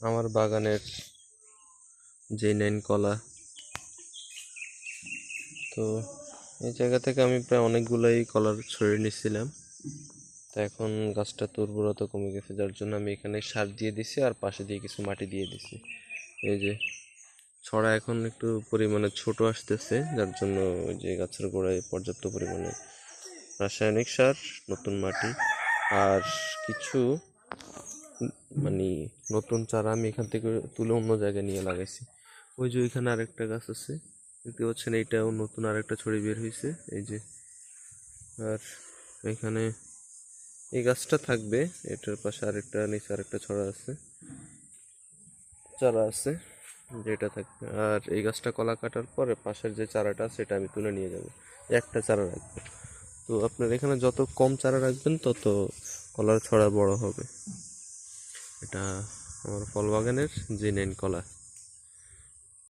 আমার বাগানের যে নাইন কলা। তো এই জায়গা থেকে আমি প্রায় অনেকগুলাই কলার ছড়িয়ে নিচ্ছিলাম। তো এখন গাছটার উর্বরতা কমে গেছে, যার জন্য আমি এখানে সার দিয়ে দিছি আর পাশে দিয়ে কিছু মাটি দিয়ে দিছি। এই যে ছড়া এখন একটু পরিমাণে ছোট আসতেছে, যার জন্য ওই যে গাছের গোড়ায় পর্যাপ্ত পরিমাণে রাসায়নিক সার, নতুন মাটি আর কিছু মানে নতুন চারা আমি এখান থেকে তুলে অন্য জায়গায় নিয়ে লাগাইছি। ওই যে ওইখানে আরেকটা গাছ আছে, দেখতে পাচ্ছেন, এইটাও নতুন আরেকটা ছড়ি বের হয়েছে। এই যে, আর এখানে এই গাছটা থাকবে, এটার পাশে আরেকটা, নিচে আরেকটা ছড়া আছে, চারা আছে, যেটা থাকবে। আর এই গাছটা কলা কাটার পরে পাশের যে চারাটা সেটা আমি তুলে নিয়ে যাব, একটা চারা রাখবো। তো আপনার এখানে যত কম চারা রাখবেন তত কলার ছড়া বড় হবে। এটা আমার ফল বাগানের যে নাইন কলা।